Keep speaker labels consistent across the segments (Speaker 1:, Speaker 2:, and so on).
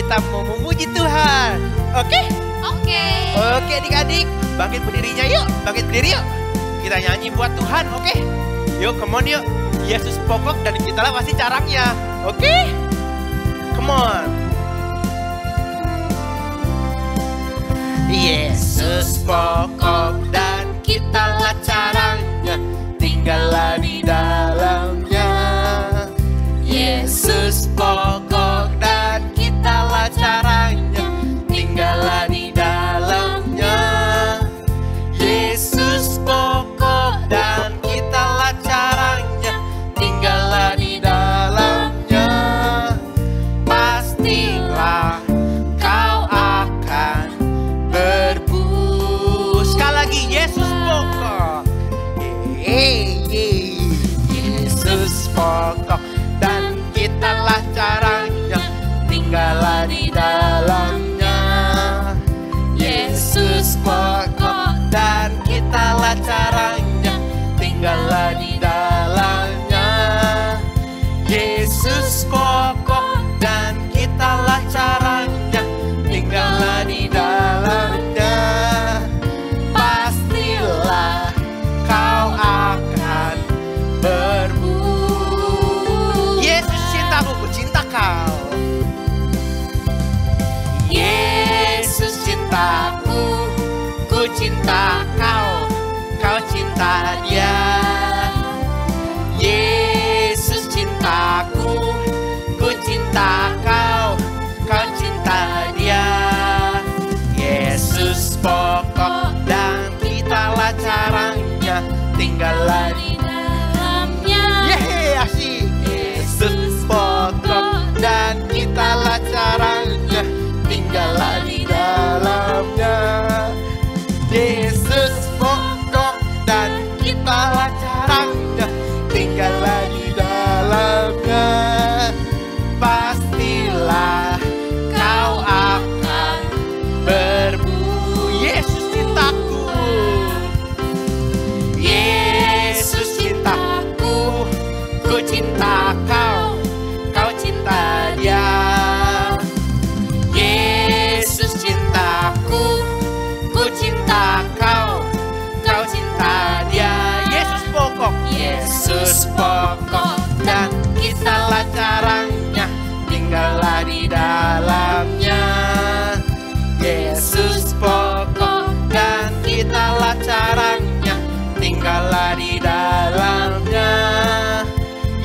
Speaker 1: kita mau memuji Tuhan. Oke?
Speaker 2: Oke.
Speaker 1: Oke adik-adik, bangkit berdirinya yuk. Bangkit berdiri yuk. Kita nyanyi buat Tuhan, oke? Yuk, come on yuk. Yesus pokok dan kitalah pasti caranya. Oke? Come on. Yesus pokok dan kitalah caranya, tinggallah di dalamnya. Yesus pokok dan kitalah caranya, tinggallah di dalamnya. Yesus pokok dan kitalah caranya, tinggallah di dalamnya. Pastilah kau akan berbu. Sekali lagi, Yesus pokok. Yesus pokok dan kitalah caranya, tinggallah di dalamnya. Yesus pokok dan kitalah caranya, tinggallah di dalamnya. Yesus pokok dan kitalah caranya, tinggallah di dalamnya. Pastilah kau akan berbu. Yesus cintaku, ku cinta kau. Yesus cintaku, ku cinta kau, kau cinta dia. Yesus cintaku, ku cinta kau, kau cinta dia. Yesus pokok dan kitalah caranya, tinggallah di
Speaker 2: dalamnya.
Speaker 1: Yeay, asyik. Yesus pokok dan kitalah caranya, tinggallah di dalamnya. Yesus pokok dan kitalah caranya, tinggallah di dalamnya. Pastilah kau akan berbu. Yesus cintaku, Yesus cintaku, ku cinta kau, kau cinta dia. Yesus cintaku, ku cinta kau, kau cinta dia. Yesus pokok, Yesus pokok dan kitalah caranya, tinggallah di dalamnya. Yesus pokok dan kitalah caranya, tinggallah di dalamnya.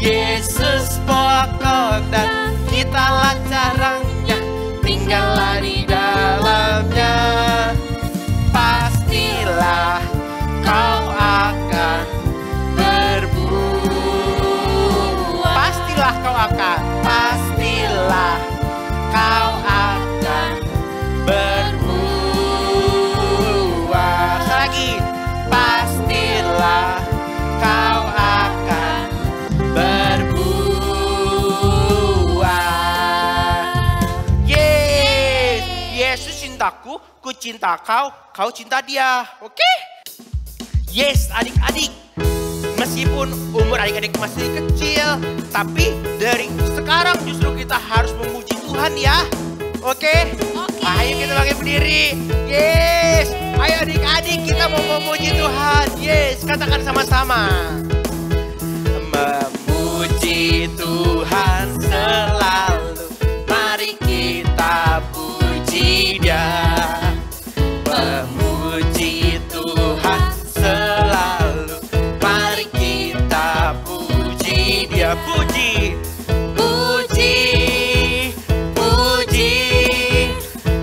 Speaker 1: Yesus pokok dan kitalah caranya, tinggallah di dalamnya. Pastilah kau akan berbuah. Pastilah kau akan, pastilah kau akan berbuah. Sekali lagi, pastilah kau akan berbuah. Yesus cintaku, ku cinta kau, kau cinta dia. Oke? Yes, adik-adik. Meskipun umur adik-adik masih kecil, tapi dari sekarang justru kita harus memuji Tuhan ya. Oke? Ayo kita bangkit berdiri. Yes. Ayo adik-adik, kita mau memuji Tuhan. Yes, katakan sama-sama. Memuji Tuhan selalu, mari kita puji Dia. Memuji Tuhan selalu, mari kita puji Dia. Puji, puji, puji,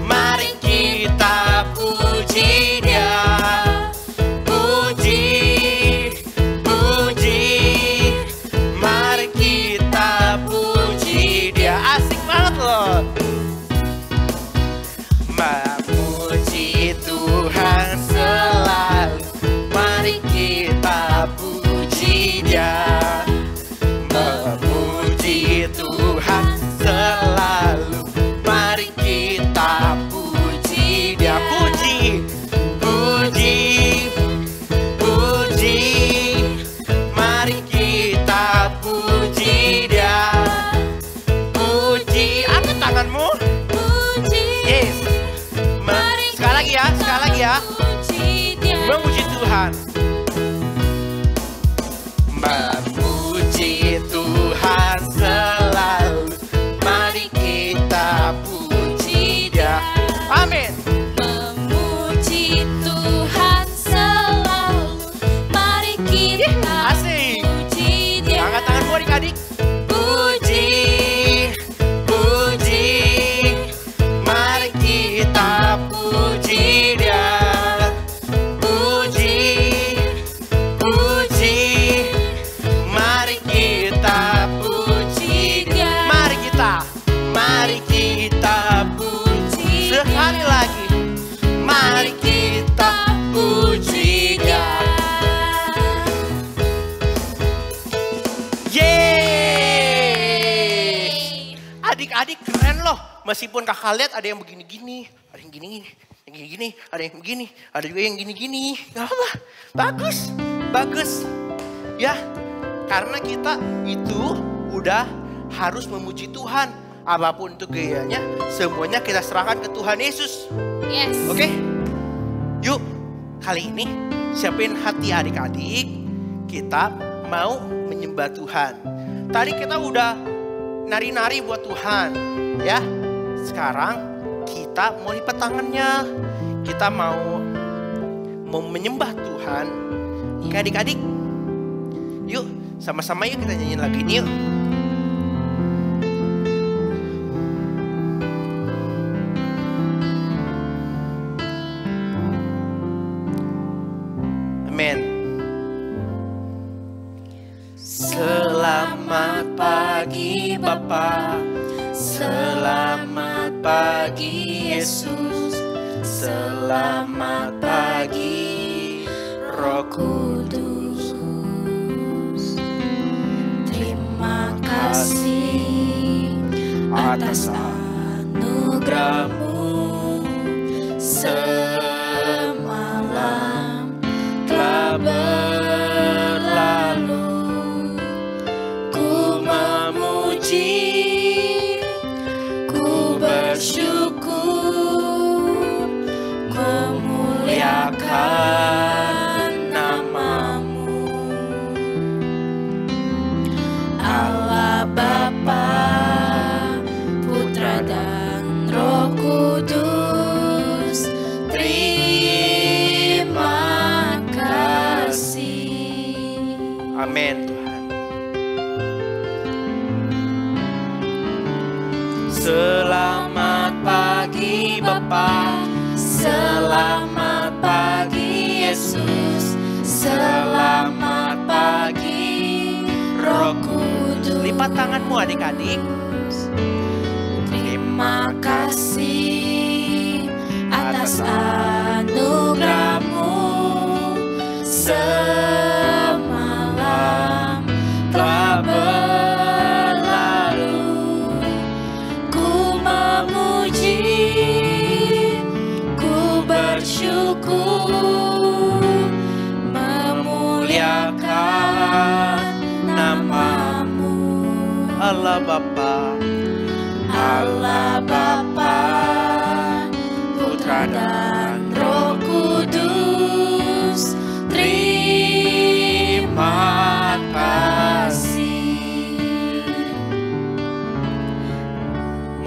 Speaker 1: mari kita puji Dia. Puji, puji, mari kita puji Dia. Asik banget loh. Memuji Tuhan selalu, mari kita puji Dia. Memuji adik-adik keren loh. Meskipun kakak lihat ada yang begini-gini, ada yang gini-gini, yang gini-gini, ada yang begini, ada juga yang gini-gini. Gak apa, bagus, bagus. Ya, karena kita itu udah harus memuji Tuhan. Apapun itu gayanya, semuanya kita serahkan ke Tuhan Yesus.
Speaker 2: Yes.
Speaker 1: Oke? Yuk, kali ini siapin hati adik-adik. Kita mau menyembah Tuhan. Tadi kita udah nari-nari buat Tuhan, ya. Sekarang kita mau lipat tangannya. Kita mau menyembah Tuhan. Oke adik-adik, yuk sama-sama yuk kita nyanyiin lagu ini yuk. Amin. Selamat pagi Bapa, selamat pagi Yesus, selamat pagi Roh Kudus.
Speaker 2: Terima kasih atas anugerah-Mu. Semalam telah berlalu, ku memuji, ku bersyukur, memuliakan nama-Mu. Allah Bapa, Putra dan Roh Kudus, terima kasih.
Speaker 1: Amin Tuhan. Selamat pagi Bapa, selamat pagi Yesus, selamat pagi Roh Kudus. Lipat tanganmu adik-adik.
Speaker 2: Terima kasih atas anugerah-Mu. Semalam telah berlalu, ku memuji, ku bersyukur, memuliakan nama-Mu.
Speaker 1: Allah Bapa,
Speaker 2: Allah Bapa, Putra dan Roh Kudus, terima kasih.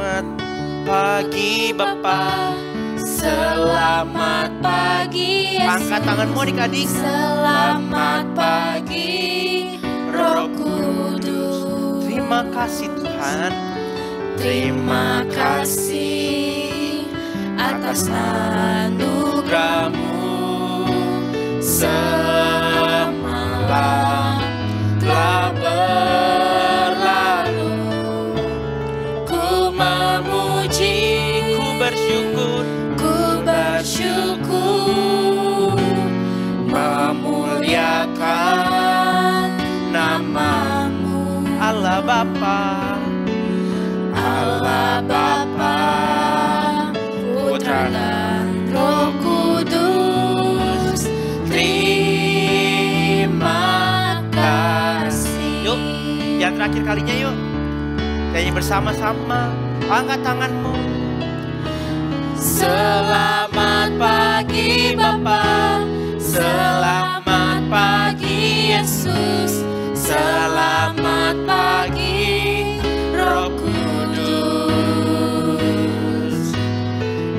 Speaker 1: selamat pagi Bapa,
Speaker 2: Selamat pagi Yesus.
Speaker 1: angkat tanganmu adik-adik.
Speaker 2: Selamat pagi Roh Kudus.
Speaker 1: Terima kasih Tuhan.
Speaker 2: Terima kasih atas anugerah-Mu. Semalam telah berlalu, ku memuji,
Speaker 1: Ku bersyukur,
Speaker 2: ku bersyukur, memuliakan nama-Mu.
Speaker 1: Allah Bapa,
Speaker 2: Allah Bapa, Putra dan Roh Kudus, terima kasih.
Speaker 1: Yuk, yang terakhir kalinya yuk. Nyanyi bersama-sama, angkat tanganmu.
Speaker 2: Selamat pagi Bapa, selamat pagi Yesus, selamat pagi Roh Kudus.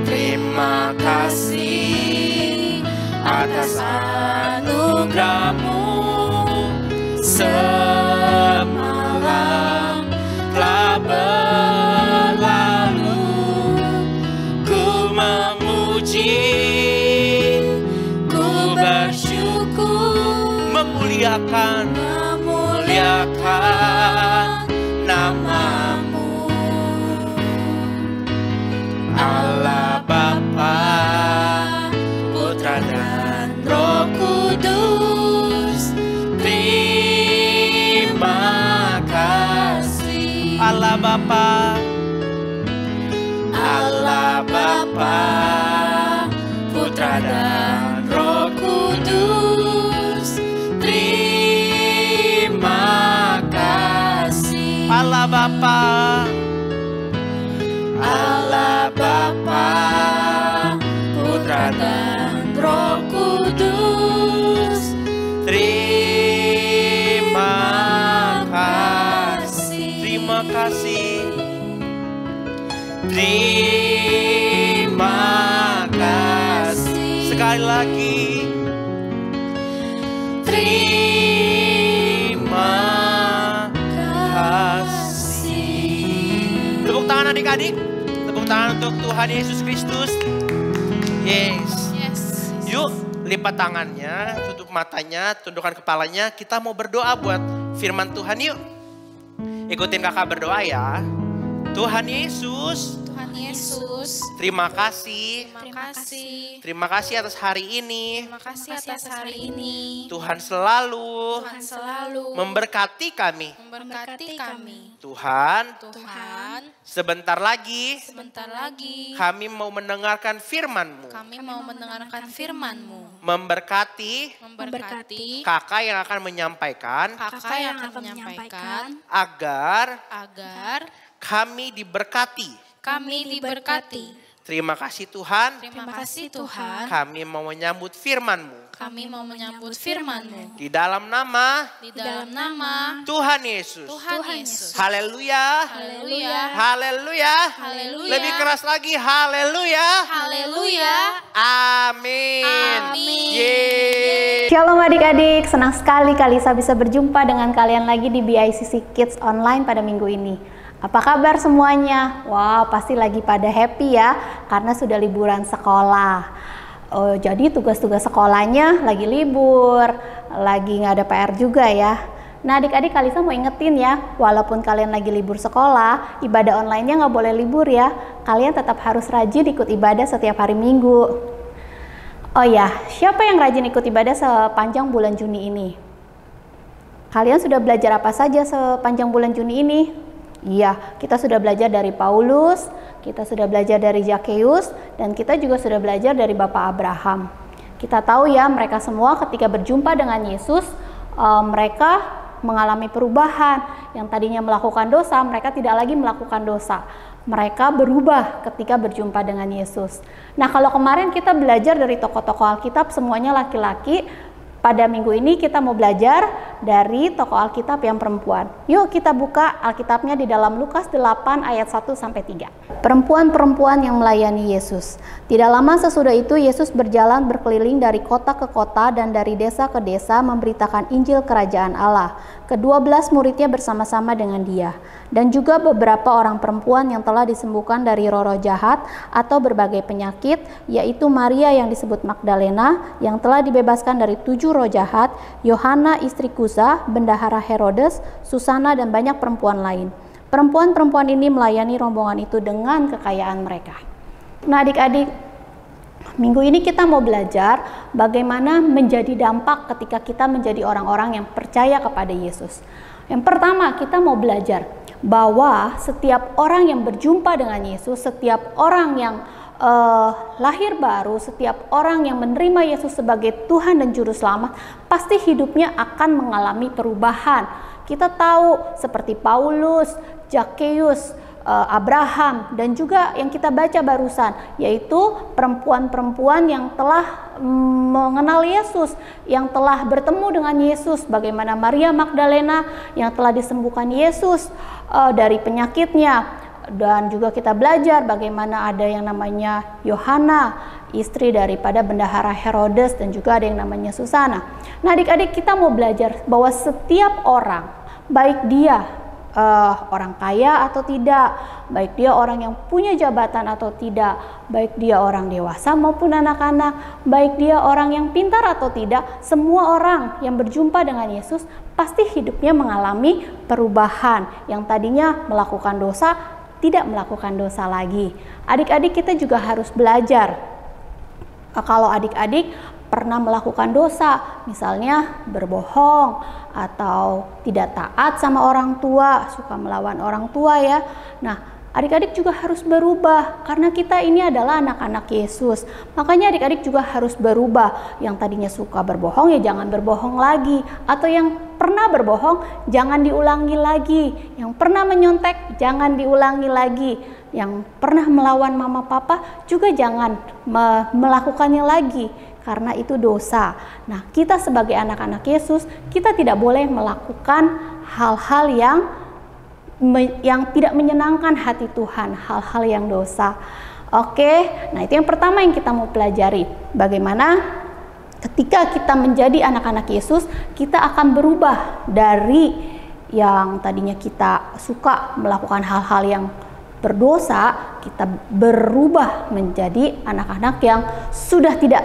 Speaker 2: Terima kasih atas anugerah-Mu. Semalam telah berlalu, ku memuji, ku bersyukur,
Speaker 1: Memuliakan
Speaker 2: nama-Mu. Allah Bapa, Putra dan Roh Kudus, terima kasih.
Speaker 1: Allah Bapa,
Speaker 2: Allah Bapa, Putra dan Roh Kudus, terima kasih.
Speaker 1: Allah Bapa,
Speaker 2: Allah Bapa, Putra dan Roh Kudus,
Speaker 1: terima
Speaker 2: kasih.
Speaker 1: Terima kasih. Terima kasih. Sekali lagi. Terima kasih. Tepuk tangan adik-adik. Tepuk tangan untuk Tuhan Yesus Kristus. Yes. Yuk, lipat tangannya, tutup matanya, tundukkan kepalanya. Kita mau berdoa buat firman Tuhan yuk. Ikutin kakak berdoa ya. Tuhan Yesus, terima kasih. Terima kasih atas hari ini. Tuhan selalu memberkati kami. Tuhan, sebentar lagi kami mau mendengarkan firman-Mu. Memberkati kakak yang akan menyampaikan agar kami diberkati. Terima kasih Tuhan. Kami mau menyambut firman-Mu. Di dalam nama Tuhan Yesus. Haleluya. Haleluya. Lebih keras lagi. Haleluya. Amin. Yeay.
Speaker 3: Shalom adik-adik, senang sekali Kalisa bisa berjumpa dengan kalian lagi di BICC Kids Online pada minggu ini. Apa kabar semuanya? Wow, pasti lagi pada happy ya, karena sudah liburan sekolah. Jadi tugas-tugas sekolahnya lagi libur, lagi nggak ada PR juga ya. Nah adik-adik, Kalisa mau ingetin ya, walaupun kalian lagi libur sekolah, ibadah online-nya nggak boleh libur ya. Kalian tetap harus rajin ikut ibadah setiap hari Minggu. Oh ya, siapa yang rajin ikut ibadah sepanjang bulan Juni ini? Kalian sudah belajar apa saja sepanjang bulan Juni ini? Iya, kita sudah belajar dari Paulus, kita sudah belajar dari Zakheus, dan kita juga sudah belajar dari Bapak Abraham. Kita tahu ya, mereka semua ketika berjumpa dengan Yesus, mereka mengalami perubahan. Yang tadinya melakukan dosa, mereka tidak lagi melakukan dosa. Mereka berubah ketika berjumpa dengan Yesus. Nah, kalau kemarin kita belajar dari tokoh-tokoh Alkitab semuanya laki-laki, pada minggu ini kita mau belajar dari tokoh Alkitab yang perempuan. Yuk kita buka Alkitabnya di dalam Lukas 8 ayat 1-3. Perempuan-perempuan yang melayani Yesus. Tidak lama sesudah itu Yesus berjalan berkeliling dari kota ke kota dan dari desa ke desa memberitakan Injil Kerajaan Allah. Ke-12 muridnya bersama-sama dengan dia. Dan juga beberapa orang perempuan yang telah disembuhkan dari roh-roh jahat atau berbagai penyakit, yaitu Maria yang disebut Magdalena, yang telah dibebaskan dari 7 roh jahat, Yohana istri Kusa, bendahara Herodes, Susana, dan banyak perempuan lain. Perempuan-perempuan ini melayani rombongan itu dengan kekayaan mereka. Nah adik-adik, minggu ini kita mau belajar bagaimana menjadi dampak ketika kita menjadi orang-orang yang percaya kepada Yesus. Yang pertama, kita mau belajar bahwa setiap orang yang berjumpa dengan Yesus, setiap orang yang lahir baru, setiap orang yang menerima Yesus sebagai Tuhan dan Juru Selamat, pasti hidupnya akan mengalami perubahan. Kita tahu seperti Paulus, Zakheus, Abraham, dan juga yang kita baca barusan, yaitu perempuan-perempuan yang telah mengenal Yesus, yang telah bertemu dengan Yesus, bagaimana Maria Magdalena yang telah disembuhkan Yesus dari penyakitnya. Dan juga kita belajar bagaimana ada yang namanya Yohana, istri daripada bendahara Herodes, dan juga ada yang namanya Susana. Nah adik-adik, kita mau belajar bahwa setiap orang, baik dia orang kaya atau tidak, baik dia orang yang punya jabatan atau tidak, baik dia orang dewasa maupun anak-anak, baik dia orang yang pintar atau tidak, semua orang yang berjumpa dengan Yesus pasti hidupnya mengalami perubahan. Yang tadinya melakukan dosa, tidak melakukan dosa lagi. Adik-adik, kita juga harus belajar. Kalau adik-adik pernah melakukan dosa, misalnya berbohong atau tidak taat sama orang tua, suka melawan orang tua ya. Nah, adik-adik juga harus berubah karena kita ini adalah anak-anak Yesus. Makanya adik-adik juga harus berubah. Yang tadinya suka berbohong ya jangan berbohong lagi, atau yang pernah berbohong jangan diulangi lagi, yang pernah menyontek jangan diulangi lagi, yang pernah melawan mama papa juga jangan melakukannya lagi karena itu dosa. Nah, kita sebagai anak-anak Yesus, kita tidak boleh melakukan hal-hal yang tidak menyenangkan hati Tuhan, hal-hal yang dosa. Oke, nah itu yang pertama yang kita mau pelajari. Bagaimana ketika kita menjadi anak-anak Yesus, kita akan berubah dari yang tadinya kita suka melakukan hal-hal yang berdosa, kita berubah menjadi anak-anak yang sudah tidak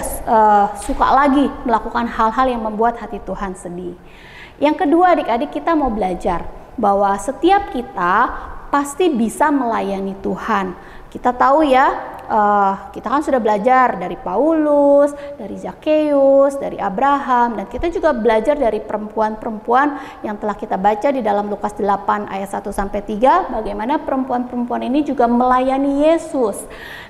Speaker 3: suka lagi melakukan hal-hal yang membuat hati Tuhan sedih. Yang kedua, adik-adik, kita mau belajar bahwa setiap kita pasti bisa melayani Tuhan. Kita tahu ya, kita kan sudah belajar dari Paulus, dari Zakheus, dari Abraham, dan kita juga belajar dari perempuan-perempuan yang telah kita baca di dalam Lukas 8 ayat 1-3, bagaimana perempuan-perempuan ini juga melayani Yesus.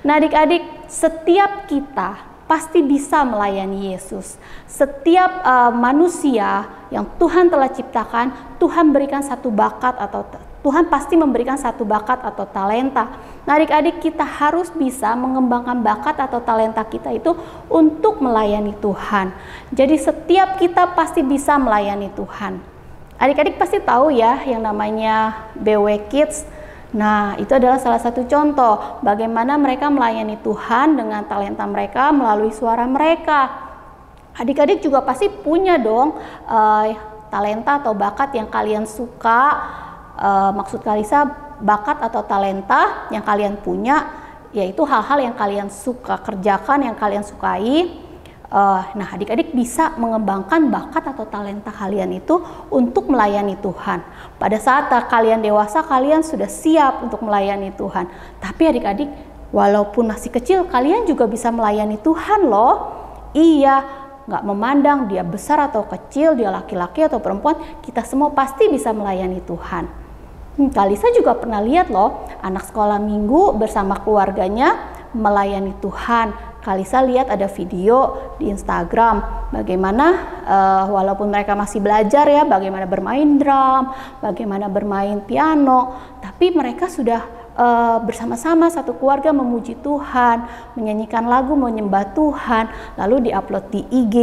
Speaker 3: Nah, adik-adik, setiap kita pasti bisa melayani Yesus. Setiap manusia yang Tuhan telah ciptakan, Tuhan berikan satu bakat atau Tuhan pasti memberikan satu bakat atau talenta. Nah, adik-adik, kita harus bisa mengembangkan bakat atau talenta kita itu untuk melayani Tuhan. Jadi setiap kita pasti bisa melayani Tuhan. Adik-adik pasti tahu ya yang namanya BW Kids. Nah, itu adalah salah satu contoh bagaimana mereka melayani Tuhan dengan talenta mereka melalui suara mereka. Adik-adik juga pasti punya dong talenta atau bakat yang kalian suka. Maksud Kalisa, bakat atau talenta yang kalian punya, yaitu hal-hal yang kalian suka kerjakan, yang kalian sukai. Nah, adik-adik bisa mengembangkan bakat atau talenta kalian itu untuk melayani Tuhan. Pada saat kalian dewasa, kalian sudah siap untuk melayani Tuhan. Tapi adik-adik, walaupun masih kecil, kalian juga bisa melayani Tuhan loh. Iya, nggak memandang dia besar atau kecil, dia laki-laki atau perempuan, kita semua pasti bisa melayani Tuhan. Kalisa juga pernah lihat loh, anak sekolah minggu bersama keluarganya melayani Tuhan. Kalisa lihat ada video di Instagram bagaimana walaupun mereka masih belajar ya, bagaimana bermain drum, bagaimana bermain piano, tapi mereka sudah bersama-sama satu keluarga memuji Tuhan, menyanyikan lagu, menyembah Tuhan, lalu diupload di IG.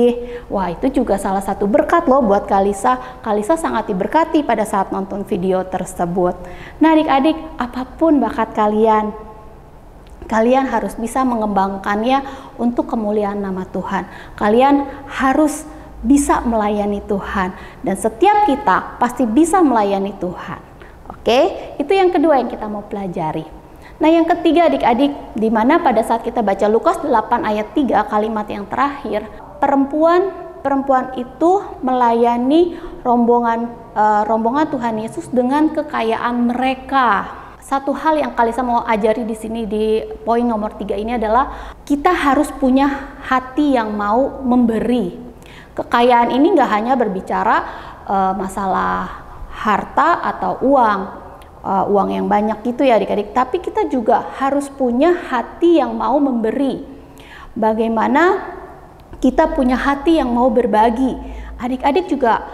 Speaker 3: Wah, itu juga salah satu berkat loh buat Kalisa. Kalisa sangat diberkati pada saat nonton video tersebut. Nah, adik-adik, apapun bakat kalian, kalian harus bisa mengembangkannya untuk kemuliaan nama Tuhan. Kalian harus bisa melayani Tuhan. Dan setiap kita pasti bisa melayani Tuhan. Oke, itu yang kedua yang kita mau pelajari. Nah, yang ketiga adik-adik, di mana pada saat kita baca Lukas 8 ayat 3 kalimat yang terakhir, perempuan itu melayani rombongan Tuhan Yesus dengan kekayaan mereka. Satu hal yang Kalisa mau ajari di sini di poin nomor 3 ini adalah kita harus punya hati yang mau memberi. Kekayaan ini nggak hanya berbicara masalah harta atau uang yang banyak gitu ya adik-adik, tapi kita juga harus punya hati yang mau memberi. Bagaimana kita punya hati yang mau berbagi. Adik-adik juga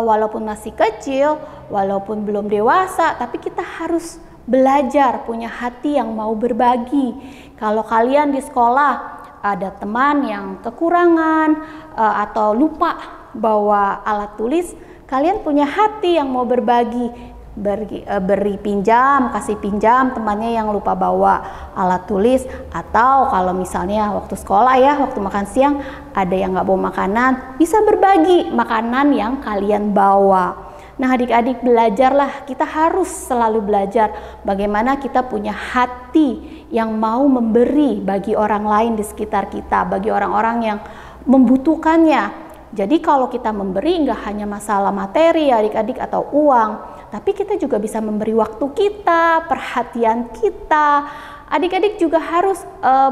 Speaker 3: walaupun masih kecil, walaupun belum dewasa, tapi kita harus belajar punya hati yang mau berbagi. Kalau kalian di sekolah ada teman yang kekurangan atau lupa bawa alat tulis, kalian punya hati yang mau berbagi, beri pinjam, kasih pinjam temannya yang lupa bawa alat tulis. Atau kalau misalnya waktu sekolah ya, waktu makan siang ada yang nggak bawa makanan, bisa berbagi makanan yang kalian bawa. Nah, adik-adik, belajarlah, kita harus selalu belajar bagaimana kita punya hati yang mau memberi bagi orang lain di sekitar kita, bagi orang-orang yang membutuhkannya. Jadi kalau kita memberi nggak hanya masalah materi adik-adik atau uang, tapi kita juga bisa memberi waktu kita, perhatian kita. Adik-adik juga harus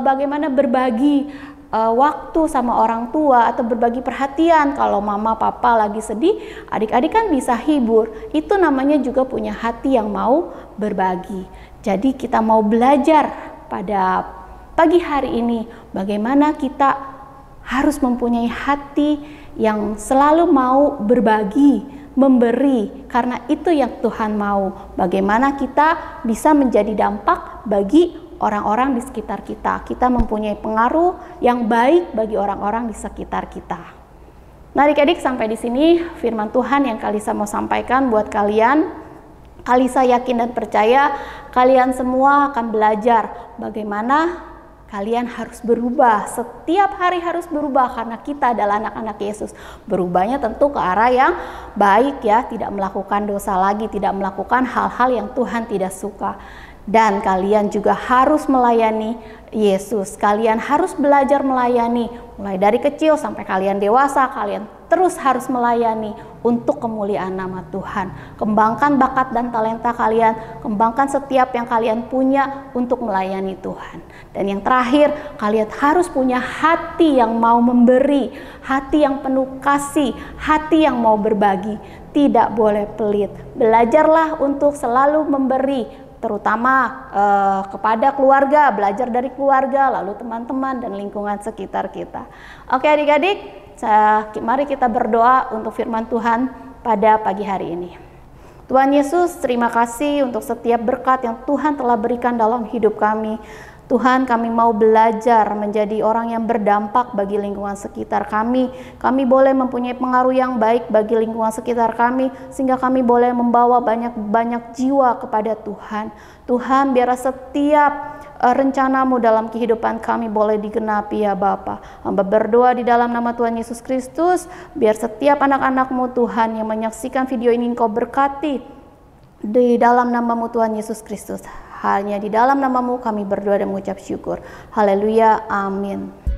Speaker 3: bagaimana berbagi waktu sama orang tua atau berbagi perhatian. Kalau mama papa lagi sedih, adik-adik kan bisa hibur. Itu namanya juga punya hati yang mau berbagi. Jadi kita mau belajar pada pagi hari ini bagaimana kita harus mempunyai hati yang selalu mau berbagi, memberi, karena itu yang Tuhan mau. Bagaimana kita bisa menjadi dampak bagi orang-orang di sekitar kita. Kita mempunyai pengaruh yang baik bagi orang-orang di sekitar kita. Nah, adik-adik, sampai di sini firman Tuhan yang Kalisa mau sampaikan buat kalian. Kalisa yakin dan percaya kalian semua akan belajar bagaimana kalian harus berubah. Setiap hari harus berubah karena kita adalah anak-anak Yesus. Berubahnya tentu ke arah yang baik ya, tidak melakukan dosa lagi, tidak melakukan hal-hal yang Tuhan tidak suka. Dan kalian juga harus melayani Yesus. Kalian harus belajar melayani mulai dari kecil sampai kalian dewasa. Kalian terus harus melayani untuk kemuliaan nama Tuhan. Kembangkan bakat dan talenta kalian, kembangkan setiap yang kalian punya untuk melayani Tuhan. Dan yang terakhir, kalian harus punya hati yang mau memberi, hati yang penuh kasih, hati yang mau berbagi. Tidak boleh pelit. Belajarlah untuk selalu memberi, terutama kepada keluarga, belajar dari keluarga, lalu teman-teman dan lingkungan sekitar kita. Oke adik-adik, mari kita berdoa untuk firman Tuhan pada pagi hari ini. Tuhan Yesus, terima kasih untuk setiap berkat yang Tuhan telah berikan dalam hidup kami. Tuhan, kami mau belajar menjadi orang yang berdampak bagi lingkungan sekitar kami. Kami boleh mempunyai pengaruh yang baik bagi lingkungan sekitar kami, sehingga kami boleh membawa banyak-banyak jiwa kepada Tuhan. Tuhan, biar setiap rencanamu dalam kehidupan kami boleh digenapi ya Bapa. Hamba berdoa di dalam nama Tuhan Yesus Kristus, biar setiap anak-anak-Mu Tuhan yang menyaksikan video ini Engkau berkati. Di dalam nama-Mu Tuhan Yesus Kristus. Hanya di dalam nama-Mu kami berdoa dan mengucap syukur. Haleluya, amin.